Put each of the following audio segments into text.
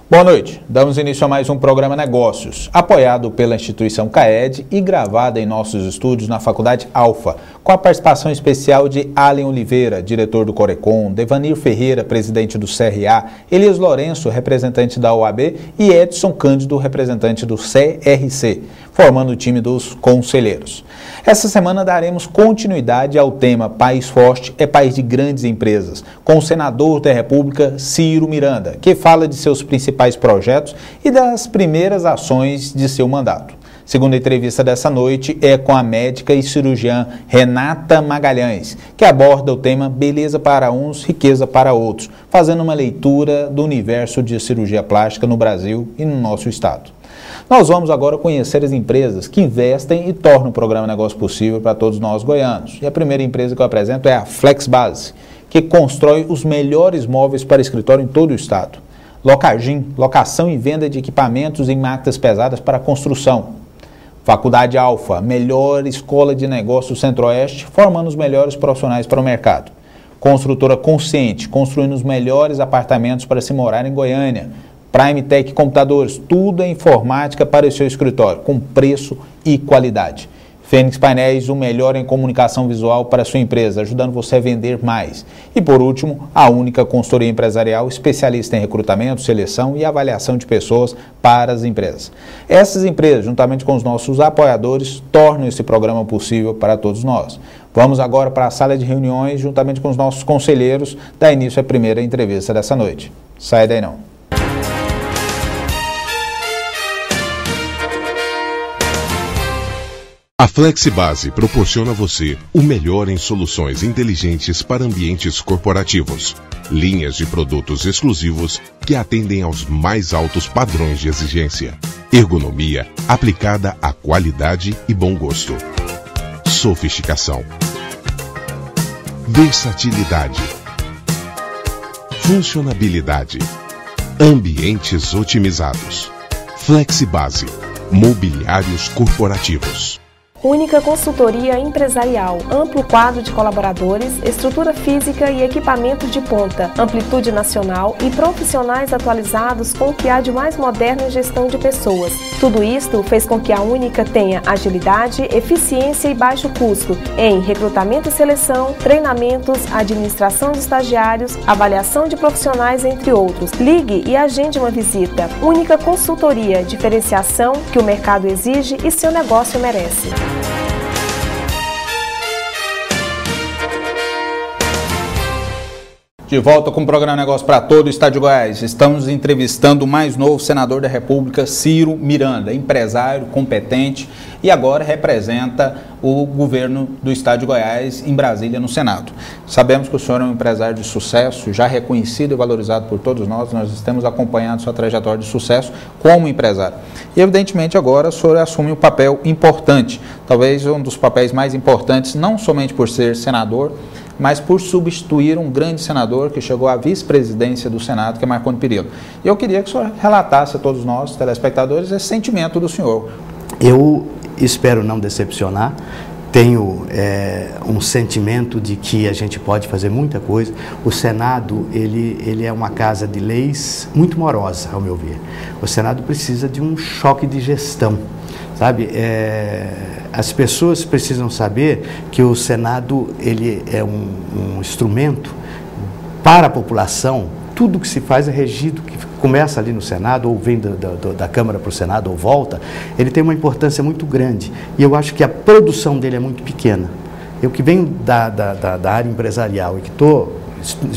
Boa noite, damos início a mais um programa Negócios, apoiado pela instituição CAED e gravado em nossos estúdios na Faculdade Alfa, com a participação especial de Allen Oliveira, diretor do Corecon, Devanir Ferreira, presidente do CRA, Elias Lourenço, representante da OAB e Edson Cândido, representante do CRC, formando o time dos conselheiros. Essa semana daremos continuidade ao tema País Forte é País de Grandes Empresas, com o senador da República, Ciro Miranda, que fala de seus principais projetos e das primeiras ações de seu mandato. Segunda entrevista dessa noite é com a médica e cirurgiã Renata Magalhães, que aborda o tema Beleza para uns, Riqueza para outros, fazendo uma leitura do universo de cirurgia plástica no Brasil e no nosso estado. Nós vamos agora conhecer as empresas que investem e tornam o programa Negócio possível para todos nós goianos. E a primeira empresa que eu apresento é a FlexBase, que constrói os melhores móveis para escritório em todo o estado. Locagin, locação e venda de equipamentos e máquinas pesadas para construção. Faculdade Alfa, melhor escola de negócios do Centro-Oeste, formando os melhores profissionais para o mercado. Construtora Consciente, construindo os melhores apartamentos para se morar em Goiânia. Prime Tech Computadores, tudo é informática para o seu escritório, com preço e qualidade. Fênix Painéis, o melhor em comunicação visual para a sua empresa, ajudando você a vender mais. E por último, a única consultoria empresarial especialista em recrutamento, seleção e avaliação de pessoas para as empresas. Essas empresas, juntamente com os nossos apoiadores, tornam esse programa possível para todos nós. Vamos agora para a sala de reuniões, juntamente com os nossos conselheiros, dar início à primeira entrevista dessa noite. Sai daí não. A FlexBase proporciona a você o melhor em soluções inteligentes para ambientes corporativos. Linhas de produtos exclusivos que atendem aos mais altos padrões de exigência. Ergonomia aplicada à qualidade e bom gosto. Sofisticação. Versatilidade. Funcionabilidade. Ambientes otimizados. FlexBase. Mobiliários corporativos. Única consultoria empresarial, amplo quadro de colaboradores, estrutura física e equipamento de ponta, amplitude nacional e profissionais atualizados com o que há de mais moderno em gestão de pessoas. Tudo isto fez com que a Única tenha agilidade, eficiência e baixo custo em recrutamento e seleção, treinamentos, administração de estagiários, avaliação de profissionais, entre outros. Ligue e agende uma visita. Única consultoria, diferenciação que o mercado exige e seu negócio merece. De volta com o programa Negócio para todo o estado de Goiás. Estamos entrevistando o mais novo senador da República, Ciro Miranda, empresário, competente e agora representa o governo do estado de Goiás em Brasília, no Senado. Sabemos que o senhor é um empresário de sucesso, já reconhecido e valorizado por todos nós temos acompanhado sua trajetória de sucesso como empresário. E evidentemente agora o senhor assume um papel importante, talvez um dos papéis mais importantes, não somente por ser senador, mas por substituir um grande senador que chegou à vice-presidência do Senado, que é Marconi Perillo. E eu queria que o senhor relatasse a todos nós, telespectadores, esse sentimento do senhor. Eu espero não decepcionar, tenho um sentimento de que a gente pode fazer muita coisa. O Senado, ele é uma casa de leis muito morosa, ao meu ver. O Senado precisa de um choque de gestão. Sabe, as pessoas precisam saber que o Senado ele é um instrumento para a população. Tudo que se faz é regido, que começa ali no Senado, ou vem da Câmara para o Senado, ou volta, ele tem uma importância muito grande. E eu acho que a produção dele é muito pequena. Eu que venho da área empresarial e que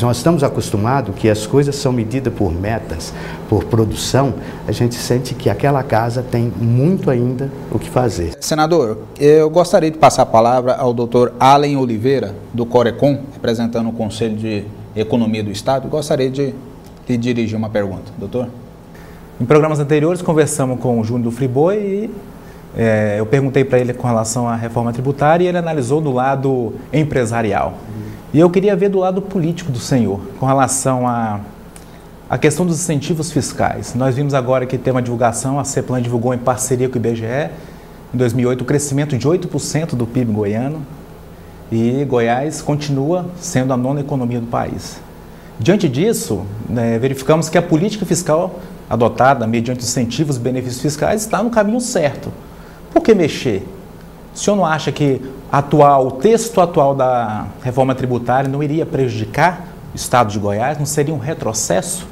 nós estamos acostumados que as coisas são medidas por metas, por produção, a gente sente que aquela casa tem muito ainda o que fazer. Senador, eu gostaria de passar a palavra ao doutor Allen Oliveira, do Corecon, representando o Conselho de Economia do Estado. Gostaria de lhe dirigir uma pergunta. Doutor? Em programas anteriores conversamos com o Júnior do Friboi e eu perguntei para ele com relação à reforma tributária e ele analisou do lado empresarial. E eu queria ver do lado político do senhor, com relação à questão dos incentivos fiscais. Nós vimos agora que tem uma divulgação, a CEPLAN divulgou em parceria com o IBGE, em 2008, o crescimento de 8% do PIB goiano, e Goiás continua sendo a nona economia do país. Diante disso, verificamos que a política fiscal adotada mediante incentivos e benefícios fiscais está no caminho certo. Por que mexer? O senhor não acha que o texto atual da reforma tributária não iria prejudicar o Estado de Goiás? Não seria um retrocesso?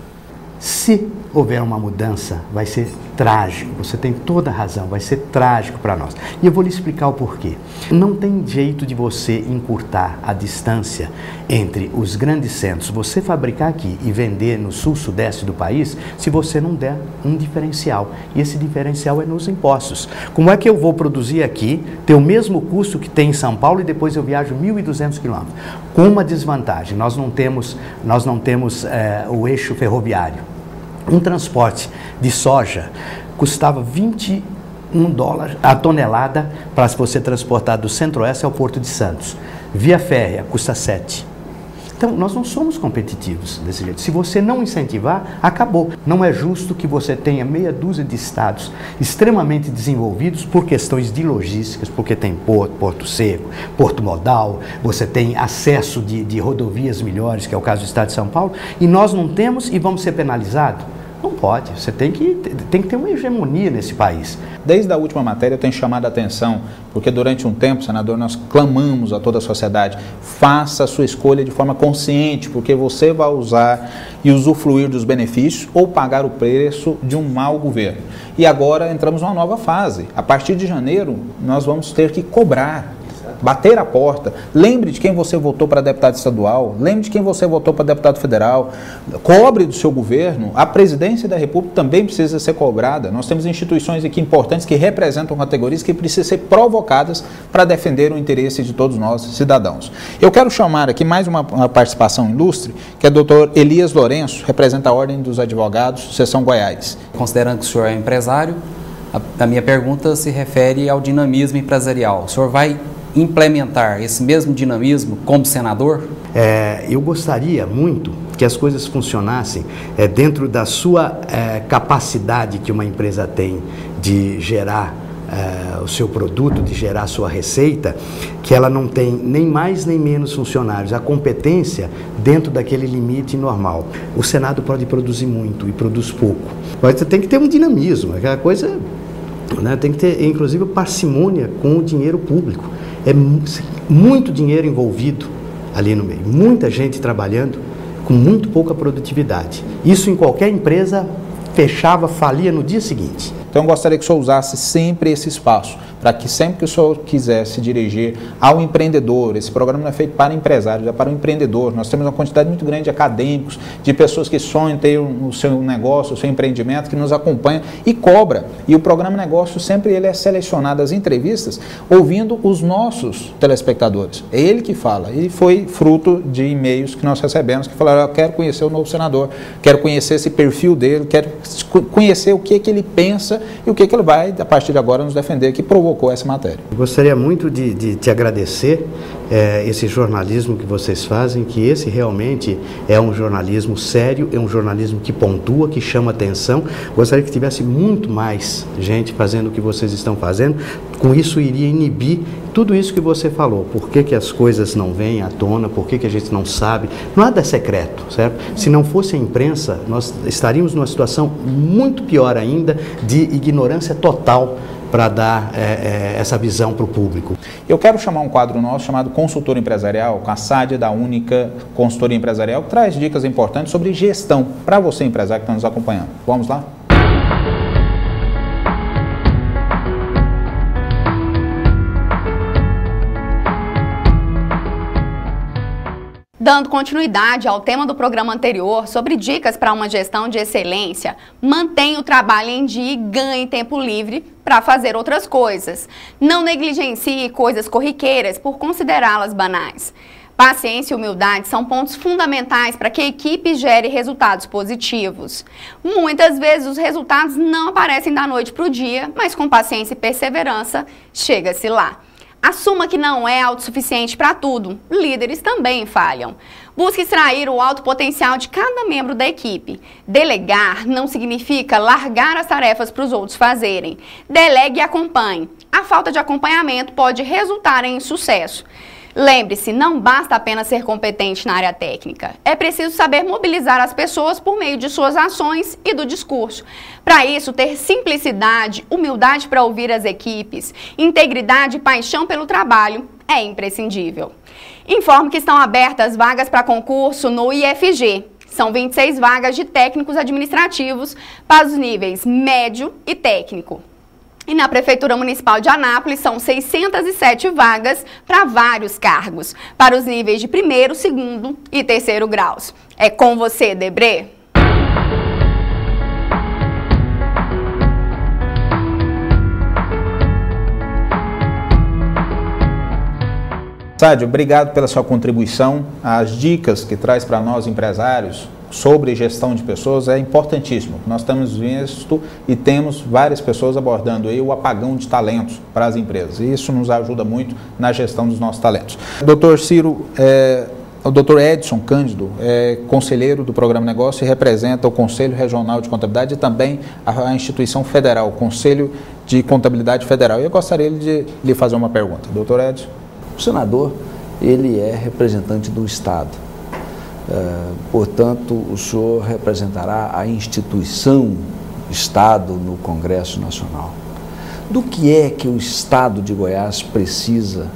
Se houver uma mudança, vai ser trágico, você tem toda a razão, vai ser trágico para nós. E eu vou lhe explicar o porquê. Não tem jeito de você encurtar a distância entre os grandes centros, você fabricar aqui e vender no sul-sudeste do país, se você não der um diferencial. E esse diferencial é nos impostos. Como é que eu vou produzir aqui, ter o mesmo custo que tem em São Paulo e depois eu viajo 1.200 quilômetros? Com uma desvantagem, nós não temos o eixo ferroviário. Um transporte de soja custava $21 a tonelada para você transportar do Centro-Oeste ao Porto de Santos. Via férrea custa 7. Então, nós não somos competitivos desse jeito. Se você não incentivar, acabou. Não é justo que você tenha meia dúzia de estados extremamente desenvolvidos por questões de logísticas, porque tem porto seco, porto modal, você tem acesso de rodovias melhores, que é o caso do estado de São Paulo, e nós não temos e vamos ser penalizados? Não pode, você tem que ter uma hegemonia nesse país. Desde a última matéria eu tenho chamado a atenção, porque durante um tempo, senador, nós clamamos a toda a sociedade, faça a sua escolha de forma consciente, porque você vai usar e usufruir dos benefícios ou pagar o preço de um mau governo. E agora entramos numa nova fase. A partir de janeiro, nós vamos ter que cobrar, bater a porta. Lembre de quem você votou para deputado estadual, lembre de quem você votou para deputado federal, cobre do seu governo. A presidência da República também precisa ser cobrada. Nós temos instituições aqui importantes que representam categorias que precisam ser provocadas para defender o interesse de todos nós, cidadãos. Eu quero chamar aqui mais uma participação ilustre, que é o doutor Elias Lourenço, representa a Ordem dos Advogados, Seção Goiás. Considerando que o senhor é empresário, a minha pergunta se refere ao dinamismo empresarial. O senhor vai implementar esse mesmo dinamismo como senador? Eu gostaria muito que as coisas funcionassem dentro da sua capacidade que uma empresa tem de gerar o seu produto, de gerar a sua receita, que ela não tem nem mais nem menos funcionários, a competência dentro daquele limite normal. O Senado pode produzir muito e produz pouco. Mas tem que ter um dinamismo, aquela coisa, né, tem que ter, inclusive, parcimônia com o dinheiro público. É muito dinheiro envolvido ali no meio, muita gente trabalhando com muito pouca produtividade. Isso em qualquer empresa fechava, falia no dia seguinte. Então eu gostaria que o senhor usasse sempre esse espaço, para que sempre que o senhor quiser se dirigir ao empreendedor, esse programa não é feito para empresários, é para o empreendedor. Nós temos uma quantidade muito grande de acadêmicos, de pessoas que sonham ter o seu negócio, o seu empreendimento, que nos acompanham e cobra. E o programa Negócio sempre ele é selecionado as entrevistas ouvindo os nossos telespectadores. É ele que fala. E foi fruto de e-mails que nós recebemos que falaram: eu quero conhecer o novo senador, quero conhecer esse perfil dele, quero conhecer o que ele pensa e o que ele vai, a partir de agora, nos defender, que provocou essa matéria. Eu gostaria muito de te agradecer esse jornalismo que vocês fazem, que esse realmente é um jornalismo sério, é um jornalismo que pontua, que chama atenção. Gostaria que tivesse muito mais gente fazendo o que vocês estão fazendo. Com isso iria inibir tudo isso que você falou. Por que as coisas não vêm à tona, por que a gente não sabe. Nada é secreto, certo? Se não fosse a imprensa, nós estaríamos numa situação muito pior ainda de ignorância total para dar essa visão para o público. Eu quero chamar um quadro nosso chamado Consultor Empresarial, com a Sádia da Única Consultoria Empresarial, que traz dicas importantes sobre gestão para você, empresário, que está nos acompanhando. Vamos lá? Dando continuidade ao tema do programa anterior sobre dicas para uma gestão de excelência, mantenha o trabalho em dia e ganhe tempo livre para fazer outras coisas. Não negligencie coisas corriqueiras por considerá-las banais. Paciência e humildade são pontos fundamentais para que a equipe gere resultados positivos. Muitas vezes os resultados não aparecem da noite para o dia, mas com paciência e perseverança chega-se lá. Assuma que não é autossuficiente para tudo. Líderes também falham. Busque extrair o alto potencial de cada membro da equipe. Delegar não significa largar as tarefas para os outros fazerem. Delegue e acompanhe. A falta de acompanhamento pode resultar em insucesso. Lembre-se, não basta apenas ser competente na área técnica. É preciso saber mobilizar as pessoas por meio de suas ações e do discurso. Para isso, ter simplicidade, humildade para ouvir as equipes, integridade e paixão pelo trabalho é imprescindível. Informo que estão abertas vagas para concurso no IFG. São 26 vagas de técnicos administrativos para os níveis médio e técnico. E na Prefeitura Municipal de Anápolis são 607 vagas para vários cargos, para os níveis de 1º, 2º e 3º graus. É com você, Debré. Sádio, obrigado pela sua contribuição. As dicas que traz para nós empresários sobre gestão de pessoas é importantíssimo. Nós temos visto e temos várias pessoas abordando aí o apagão de talentos para as empresas. E isso nos ajuda muito na gestão dos nossos talentos. Doutor Ciro, o doutor Edson Cândido é conselheiro do Programa Negócio e representa o Conselho Regional de Contabilidade e também a instituição federal, o Conselho de Contabilidade Federal. E eu gostaria de lhe fazer uma pergunta. Doutor Edson. O senador, ele é representante do Estado. Portanto, o senhor representará a instituição Estado no Congresso Nacional. Do que é que o Estado de Goiás precisa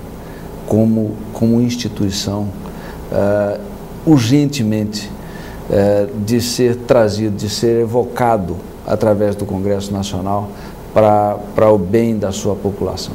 como instituição urgentemente de ser trazido, de ser evocado através do Congresso Nacional para o bem da sua população?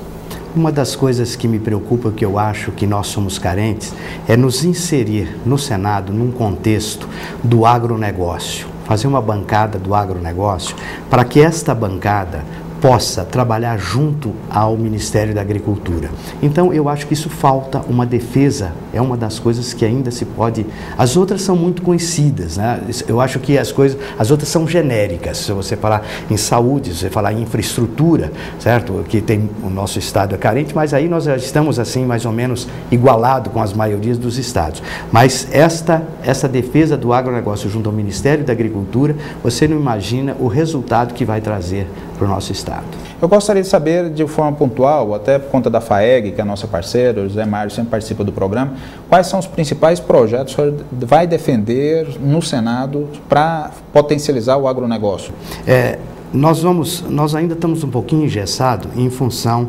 Uma das coisas que me preocupa, que eu acho que nós somos carentes, é nos inserir no Senado num contexto do agronegócio, fazer uma bancada do agronegócio, para que esta bancada possa trabalhar junto ao Ministério da Agricultura. Então, eu acho que isso falta uma defesa, é uma das coisas que ainda se pode... As outras são muito conhecidas, né? Eu acho que as outras são genéricas. Se você falar em saúde, se você falar em infraestrutura, certo? Que o nosso estado é carente, mas aí nós já estamos assim, mais ou menos igualado com as maiorias dos estados. Mas essa defesa do agronegócio junto ao Ministério da Agricultura, você não imagina o resultado que vai trazer para o nosso estado. Eu gostaria de saber, de forma pontual, até por conta da FAEG, que é a nossa parceira, o José Mário sempre participa do programa, quais são os principais projetos que o senhor vai defender no Senado para potencializar o agronegócio? Nós ainda estamos um pouquinho engessados em função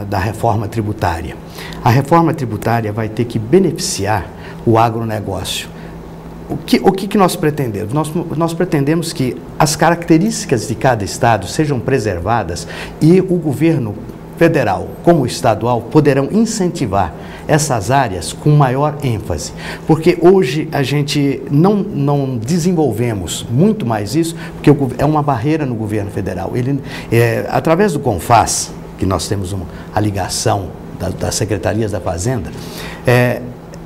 da reforma tributária. A reforma tributária vai ter que beneficiar o agronegócio. O que nós pretendemos? Nós pretendemos que as características de cada estado sejam preservadas e o governo federal como o estadual poderão incentivar essas áreas com maior ênfase. Porque hoje a gente não desenvolvemos muito mais isso, porque é uma barreira no governo federal. Através do CONFAS, que nós temos a ligação das secretarias da Fazenda,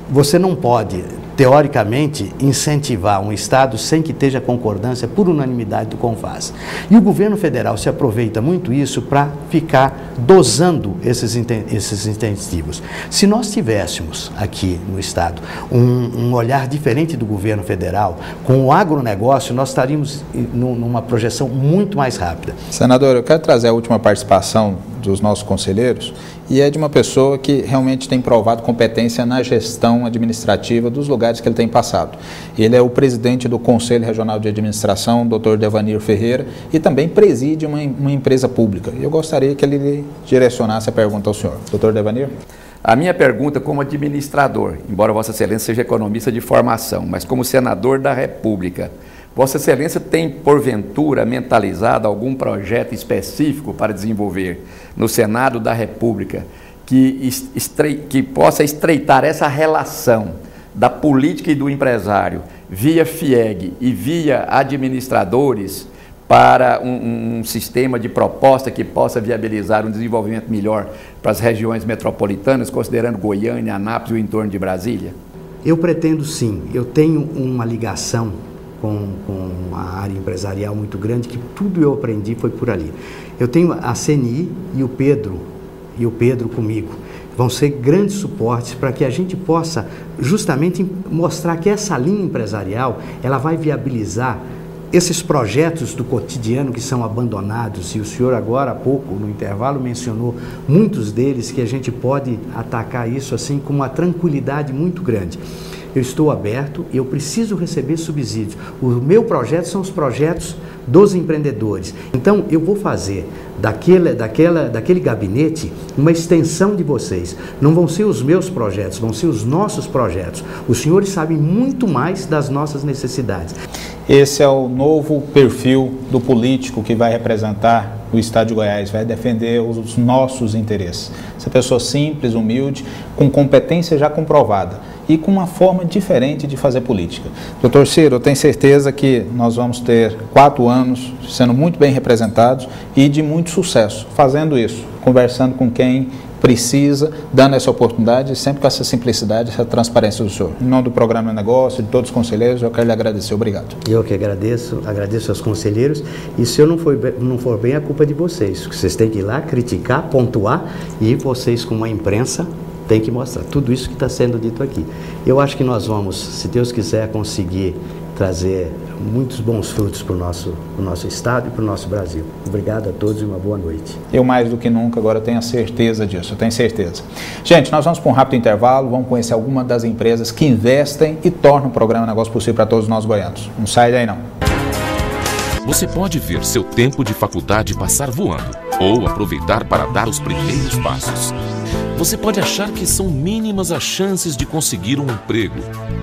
você não pode, teoricamente, incentivar um Estado sem que esteja concordância por unanimidade do CONFAS. E o governo federal se aproveita muito isso para ficar dosando esses incentivos. Se nós tivéssemos aqui no Estado um olhar diferente do governo federal, com o agronegócio, nós estaríamos numa projeção muito mais rápida. Senador, eu quero trazer a última participação dos nossos conselheiros, e é de uma pessoa que realmente tem provado competência na gestão administrativa dos lugares que ele tem passado. Ele é o presidente do Conselho Regional de Administração, Dr. Devanir Ferreira, e também preside uma empresa pública. Eu gostaria que ele direcionasse a pergunta ao senhor. Dr. Devanir? A minha pergunta como administrador, embora Vossa Excelência seja economista de formação, mas como senador da República, Vossa Excelência tem, porventura, mentalizado algum projeto específico para desenvolver no Senado da República que possa estreitar essa relação da política e do empresário via FIEG e via administradores para um sistema de proposta que possa viabilizar um desenvolvimento melhor para as regiões metropolitanas, considerando Goiânia, Anápolis e o entorno de Brasília? Eu pretendo sim. Eu tenho uma ligação com a área empresarial muito grande, que tudo eu aprendi foi por ali. Eu tenho a CNI e o Pedro comigo. Vão ser grandes suportes para que a gente possa justamente mostrar que essa linha empresarial, ela vai viabilizar esses projetos do cotidiano que são abandonados, e o senhor agora há pouco, no intervalo, mencionou muitos deles, que a gente pode atacar isso assim com uma tranquilidade muito grande. Eu estou aberto e eu preciso receber subsídios. O meu projeto são os projetos dos empreendedores. Então, eu vou fazer daquele gabinete uma extensão de vocês. Não vão ser os meus projetos, vão ser os nossos projetos. Os senhores sabem muito mais das nossas necessidades. Esse é o novo perfil do político que vai representar o Estado de Goiás, vai defender os nossos interesses. Essa pessoa simples, humilde, com competência já comprovada e com uma forma diferente de fazer política. Doutor Ciro, eu tenho certeza que nós vamos ter 4 anos sendo muito bem representados e de muito sucesso, fazendo isso, conversando com quem precisa, dando essa oportunidade, sempre com essa simplicidade, essa transparência do senhor. Em nome do Programa Negócio, de todos os conselheiros, eu quero lhe agradecer. Obrigado. Eu que agradeço aos conselheiros, e se eu não for bem, a culpa é de vocês. Vocês têm que ir lá, criticar, pontuar, e vocês, como a imprensa, têm que mostrar tudo isso que está sendo dito aqui. Eu acho que nós vamos, se Deus quiser, conseguir trazer muitos bons frutos para o nosso Estado e para o nosso Brasil. Obrigado a todos e uma boa noite. Eu mais do que nunca agora tenho a certeza disso, eu tenho certeza. Gente, nós vamos para um rápido intervalo, vamos conhecer algumas das empresas que investem e tornam o Programa Negócio possível para todos nós goianos. Não sai daí não. Você pode ver seu tempo de faculdade passar voando ou aproveitar para dar os primeiros passos. Você pode achar que são mínimas as chances de conseguir um emprego,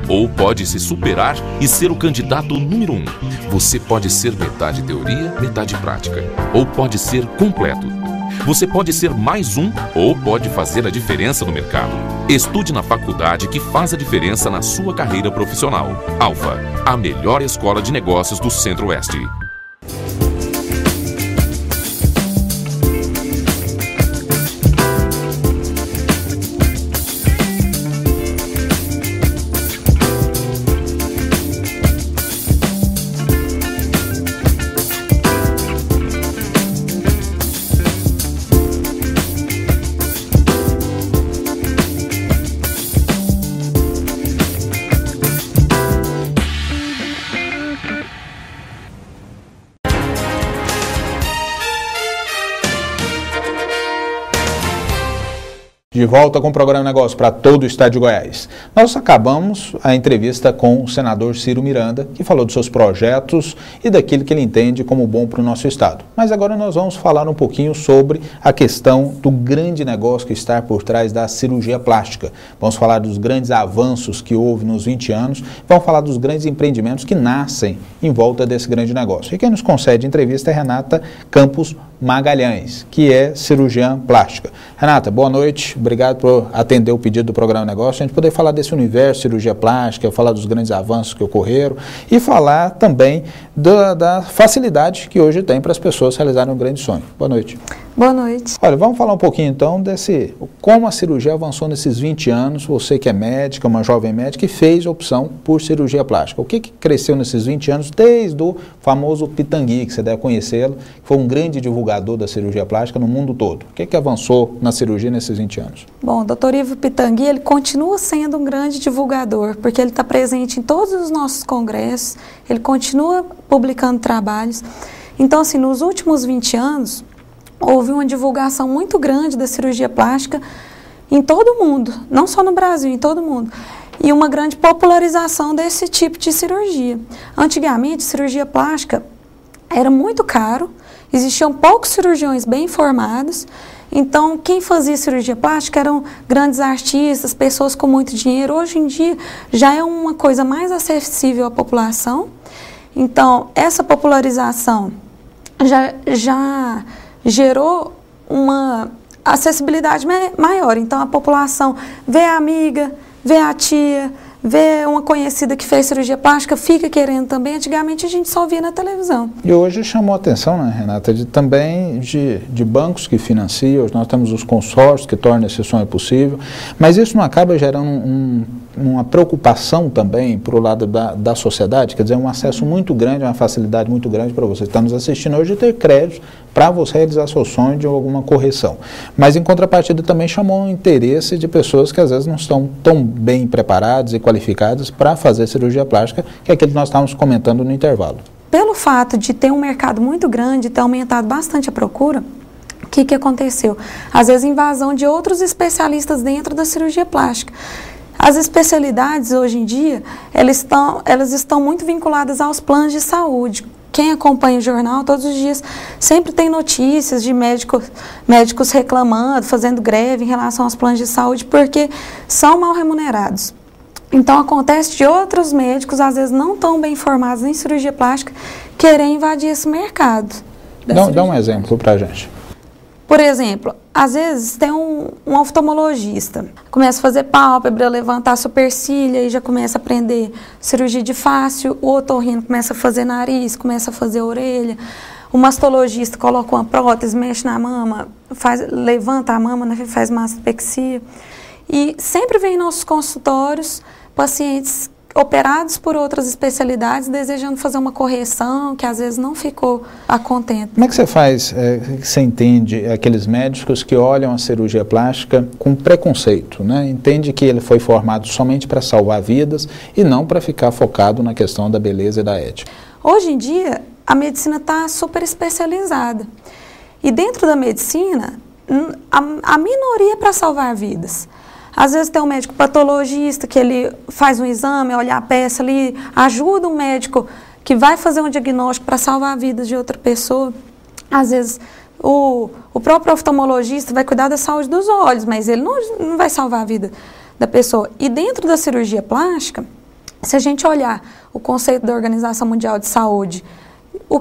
ou pode se superar e ser o candidato número 1. Você pode ser metade teoria, metade prática, ou pode ser completo. Você pode ser mais um ou pode fazer a diferença no mercado. Estude na faculdade que faz a diferença na sua carreira profissional. Alfa, a melhor escola de negócios do Centro-Oeste. De volta com o Programa Negócio para todo o Estado de Goiás. Nós acabamos a entrevista com o senador Ciro Miranda, que falou dos seus projetos e daquilo que ele entende como bom para o nosso Estado. Mas agora nós vamos falar um pouquinho sobre a questão do grande negócio que está por trás da cirurgia plástica. Vamos falar dos grandes avanços que houve nos 20 anos, vamos falar dos grandes empreendimentos que nascem em volta desse grande negócio. E quem nos concede a entrevista é Renata Campos Magalhães, que é cirurgiã plástica. Renata, boa noite, obrigado por atender o pedido do Programa Negócio, a gente poder falar desse universo de cirurgia plástica, falar dos grandes avanços que ocorreram e falar também da facilidade que hoje tem para as pessoas realizarem um grande sonho. Boa noite. Boa noite. Olha, vamos falar um pouquinho então como a cirurgia avançou nesses 20 anos, você que é médica, uma jovem médica, e fez a opção por cirurgia plástica. O que cresceu nesses 20 anos, desde o famoso Pitangui, que você deve conhecê-lo, que foi um grande divulgador da cirurgia plástica no mundo todo. O que avançou na cirurgia nesses 20 anos? Bom, o Dr. Ivo Pitangui, ele continua sendo um grande divulgador, porque ele está presente em todos os nossos congressos, ele continua publicando trabalhos. Então, assim, nos últimos 20 anos, houve uma divulgação muito grande da cirurgia plástica em todo o mundo, não só no Brasil, em todo o mundo. E uma grande popularização desse tipo de cirurgia. Antigamente, cirurgia plástica era muito caro, existiam poucos cirurgiões bem formados, então quem fazia cirurgia plástica eram grandes artistas, pessoas com muito dinheiro. Hoje em dia já é uma coisa mais acessível à população, então essa popularização já gerou uma acessibilidade maior. Então a população vê a amiga, vê a tia, vê uma conhecida que fez cirurgia plástica, fica querendo também. Antigamente a gente só via na televisão. E hoje chamou a atenção, né, Renata, também de bancos que financiam, nós temos os consórcios que tornam esse sonho possível, mas isso não acaba gerando uma preocupação também para o lado da sociedade, quer dizer, um acesso muito grande, uma facilidade muito grande para você que está nos assistindo hoje de ter crédito para você realizar seu sonho de alguma correção. Mas em contrapartida também chamou o interesse de pessoas que às vezes não estão tão bem preparadas e qualificadas para fazer cirurgia plástica, que é aquilo que nós estávamos comentando no intervalo. pelo fato de ter um mercado muito grande, ter aumentado bastante a procura, o que aconteceu? Às vezes, invasão de outros especialistas dentro da cirurgia plástica. As especialidades, hoje em dia, elas estão muito vinculadas aos planos de saúde. Quem acompanha o jornal, todos os dias, sempre tem notícias de médicos reclamando, fazendo greve em relação aos planos de saúde, porque são mal remunerados. Então, acontece de outros médicos, às vezes não tão bem formados em cirurgia plástica, querer invadir esse mercado. Dá um exemplo para a gente. Por exemplo, às vezes tem um oftalmologista, começa a fazer pálpebra, levantar a supercília e já começa a aprender cirurgia de fácio, o otorrino começa a fazer nariz, começa a fazer orelha, o mastologista coloca uma prótese, mexe na mama, levanta a mama, né, faz mastopexia. E sempre vem em nossos consultórios pacientes operados por outras especialidades, desejando fazer uma correção que às vezes não ficou a contento. Como é que você faz, você entende aqueles médicos que olham a cirurgia plástica com preconceito, né? Entende que ele foi formado somente para salvar vidas e não para ficar focado na questão da beleza e da ética? Hoje em dia, a medicina está super especializada. E dentro da medicina, a minoria é para salvar vidas. Às vezes tem um médico patologista que ele faz um exame, olha a peça ali, ajuda um médico que vai fazer um diagnóstico para salvar a vida de outra pessoa. Às vezes o próprio oftalmologista vai cuidar da saúde dos olhos, mas ele não vai salvar a vida da pessoa. E dentro da cirurgia plástica, se a gente olhar o conceito da Organização Mundial de Saúde, o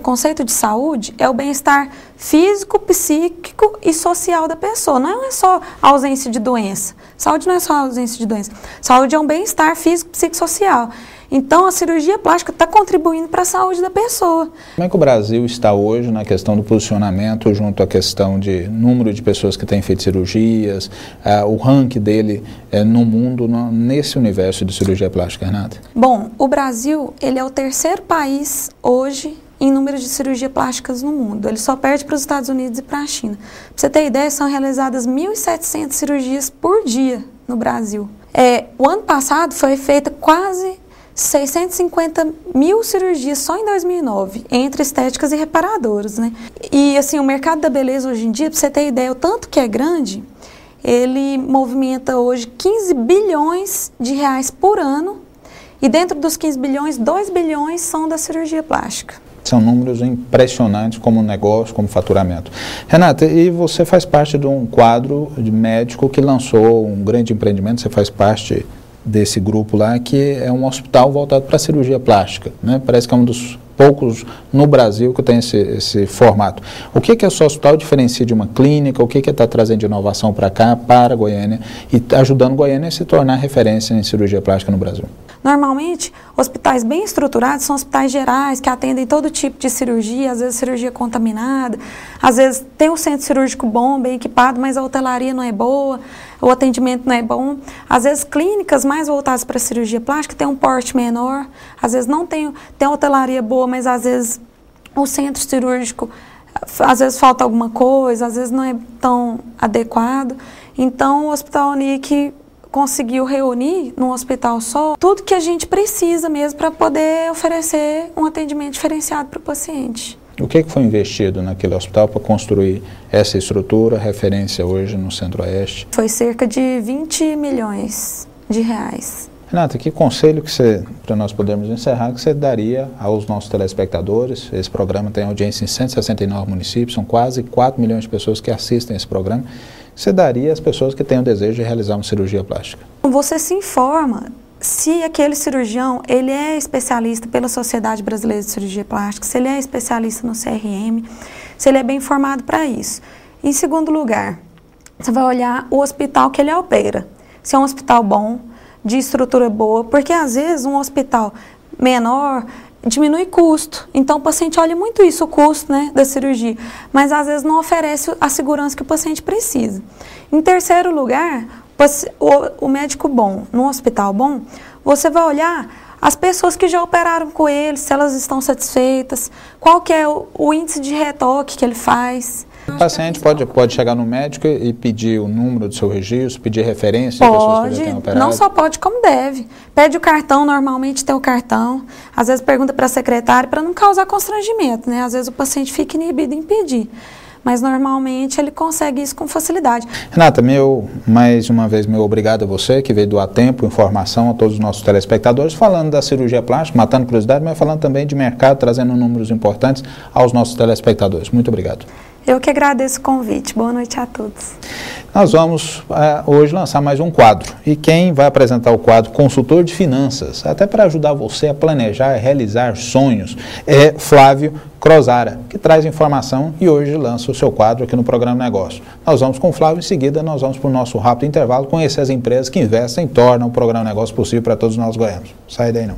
conceito de saúde é o bem-estar físico, psíquico e social da pessoa. Não é só a ausência de doença. Saúde não é só a ausência de doença. Saúde é um bem-estar físico, psíquico e social. Então, a cirurgia plástica está contribuindo para a saúde da pessoa. Como é que o Brasil está hoje na questão do posicionamento junto à questão de número de pessoas que têm feito cirurgias, o ranking dele no mundo, nesse universo de cirurgia plástica, Renata? Bom, o Brasil ele é o terceiro país hoje em número de cirurgias plásticas no mundo. Ele só perde para os Estados Unidos e para a China. Para você ter ideia, são realizadas 1.700 cirurgias por dia no Brasil. O ano passado foi feita quase 650 mil cirurgias só em 2009, entre estéticas e reparadoras, né? E assim, o mercado da beleza hoje em dia, para você ter ideia, o tanto que é grande, ele movimenta hoje 15 bilhões de reais por ano, e dentro dos 15 bilhões, 2 bilhões são da cirurgia plástica. São números impressionantes como negócio, como faturamento. Renata, e você faz parte de um quadro de médico que lançou um grande empreendimento, você faz parte desse grupo lá, que é um hospital voltado para a cirurgia plástica, né? Parece que é um dos poucos no Brasil que tem esse formato. O que o seu hospital diferencia de uma clínica? O que está trazendo de inovação para cá, para Goiânia, e ajudando Goiânia a se tornar referência em cirurgia plástica no Brasil? Normalmente, hospitais bem estruturados são hospitais gerais, que atendem todo tipo de cirurgia, às vezes cirurgia contaminada, às vezes tem um centro cirúrgico bom, bem equipado, mas a hotelaria não é boa, o atendimento não é bom. Às vezes clínicas mais voltadas para a cirurgia plástica têm um porte menor, às vezes não tem hotelaria boa, mas às vezes o centro cirúrgico, às vezes falta alguma coisa, às vezes não é tão adequado. Então o Hospital Unic conseguiu reunir num hospital só tudo que a gente precisa mesmo para poder oferecer um atendimento diferenciado para o paciente. O que foi investido naquele hospital para construir essa estrutura, referência hoje no Centro-Oeste? Foi cerca de 20 milhões de reais. Renata, que conselho que você, para nós podermos encerrar, que você daria aos nossos telespectadores? Esse programa tem audiência em 169 municípios, são quase 4 milhões de pessoas que assistem esse programa. Você daria às pessoas que têm o desejo de realizar uma cirurgia plástica? Você se informa se aquele cirurgião ele é especialista pela Sociedade Brasileira de Cirurgia Plástica, se ele é especialista no CRM, se ele é bem formado para isso. Em segundo lugar, você vai olhar o hospital que ele opera. Se é um hospital bom, de estrutura boa, porque às vezes um hospital menor diminui custo. Então o paciente olha muito isso, o custo, né, da cirurgia, mas às vezes não oferece a segurança que o paciente precisa. Em terceiro lugar, o médico bom, num hospital bom, você vai olhar as pessoas que já operaram com ele, se elas estão satisfeitas, qual que é o índice de retoque que ele faz. O paciente pode chegar no médico e pedir o número do seu registro, pedir referência de pessoas que já têm operado? Não só pode, como deve. Pede o cartão, normalmente tem o cartão. Às vezes pergunta para a secretária para não causar constrangimento, né? Às vezes o paciente fica inibido em pedir. Mas normalmente ele consegue isso com facilidade. Renata, mais uma vez, meu obrigado a você que veio doar tempo, informação a todos os nossos telespectadores, falando da cirurgia plástica, matando curiosidade, mas falando também de mercado, trazendo números importantes aos nossos telespectadores. Muito obrigado. Eu que agradeço o convite. Boa noite a todos. Nós vamos hoje lançar mais um quadro. E quem vai apresentar o quadro Consultor de Finanças, até para ajudar você a planejar e realizar sonhos, é Flávio Crozara, que traz informação e hoje lança o seu quadro aqui no Programa Negócio. Nós vamos com o Flávio, em seguida nós vamos para o nosso rápido intervalo, conhecer as empresas que investem e tornam o Programa Negócio possível para todos nós goianos. Sai daí não.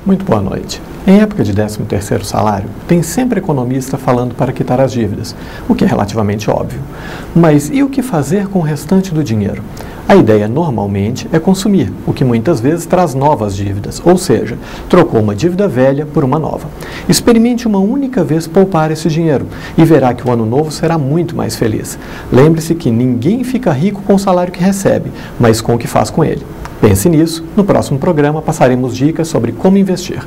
Muito boa noite. Em época de 13º salário, tem sempre economista falando para quitar as dívidas, o que é relativamente óbvio. Mas e o que fazer com o restante do dinheiro? A ideia normalmente é consumir, o que muitas vezes traz novas dívidas, ou seja, trocou uma dívida velha por uma nova. Experimente uma única vez poupar esse dinheiro e verá que o ano novo será muito mais feliz. Lembre-se que ninguém fica rico com o salário que recebe, mas com o que faz com ele. Pense nisso, no próximo programa passaremos dicas sobre como investir.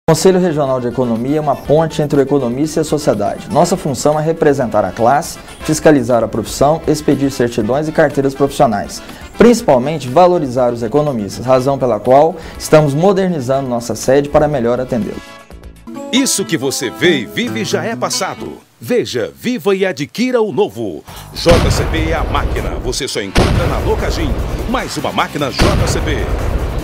O Conselho Regional de Economia é uma ponte entre o economista e a sociedade. Nossa função é representar a classe, fiscalizar a profissão, expedir certidões e carteiras profissionais. Principalmente valorizar os economistas, razão pela qual estamos modernizando nossa sede para melhor atendê-los. Isso que você vê e vive já é passado. Veja, viva e adquira o novo. JCB é a máquina. Você só encontra na Locagin. Mais uma máquina JCB.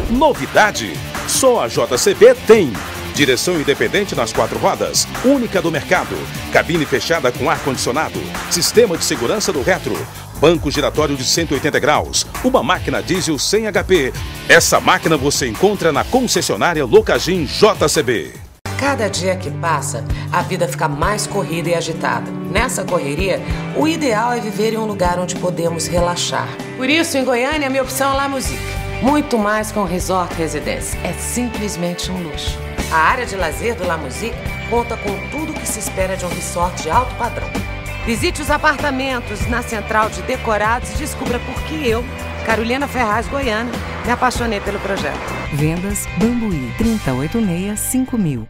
Novidade, só a JCB tem. Direção independente nas 4 rodas, única do mercado. Cabine fechada com ar-condicionado. Sistema de segurança do retro. Banco giratório de 180 graus. Uma máquina diesel 100 HP. Essa máquina você encontra na concessionária Locagin JCB. Cada dia que passa, a vida fica mais corrida e agitada. Nessa correria, o ideal é viver em um lugar onde podemos relaxar. Por isso, em Goiânia, a minha opção é La Musique. Muito mais que um resort residência. É simplesmente um luxo. A área de lazer do La Musique conta com tudo o que se espera de um resort de alto padrão. Visite os apartamentos na central de decorados e descubra por que eu, Carolina Ferraz, Goiânia, me apaixonei pelo projeto. Vendas Bambuí 3086-5000.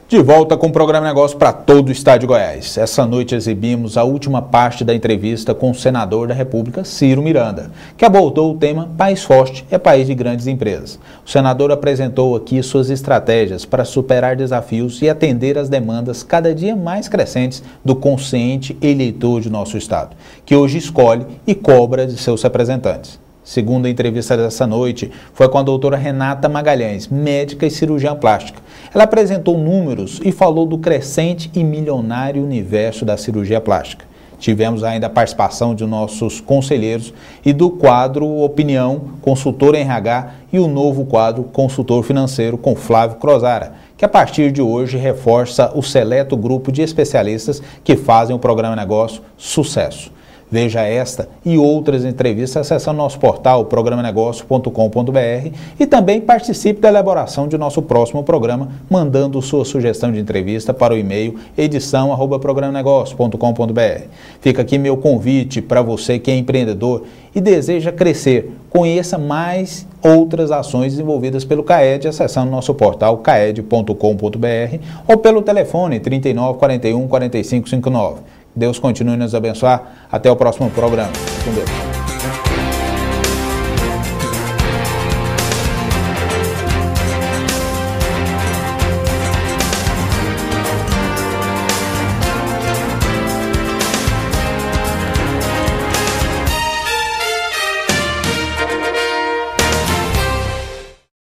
De volta com o Programa Negócio para todo o estado de Goiás. Essa noite exibimos a última parte da entrevista com o senador da República, Ciro Miranda, que abordou o tema País Forte é País de Grandes Empresas. O senador apresentou aqui suas estratégias para superar desafios e atender às demandas cada dia mais crescentes do consciente eleitor de nosso estado, que hoje escolhe e cobra de seus representantes. Segunda entrevista dessa noite foi com a doutora Renata Magalhães, médica e cirurgiã plástica. Ela apresentou números e falou do crescente e milionário universo da cirurgia plástica. Tivemos ainda a participação de nossos conselheiros e do quadro Opinião, Consultor em RH e o novo quadro Consultor Financeiro com Flávio Crozara, que a partir de hoje reforça o seleto grupo de especialistas que fazem o Programa Negócio sucesso. Veja esta e outras entrevistas acessando nosso portal programenegócio.com.br e também participe da elaboração de nosso próximo programa, mandando sua sugestão de entrevista para o e-mail edição@programenegócio.com.br. Fica aqui meu convite para você que é empreendedor e deseja crescer. Conheça mais outras ações desenvolvidas pelo CAED acessando nosso portal caed.com.br ou pelo telefone 39 41 45 59. Deus continue nos abençoar. Até o próximo programa. Com Deus.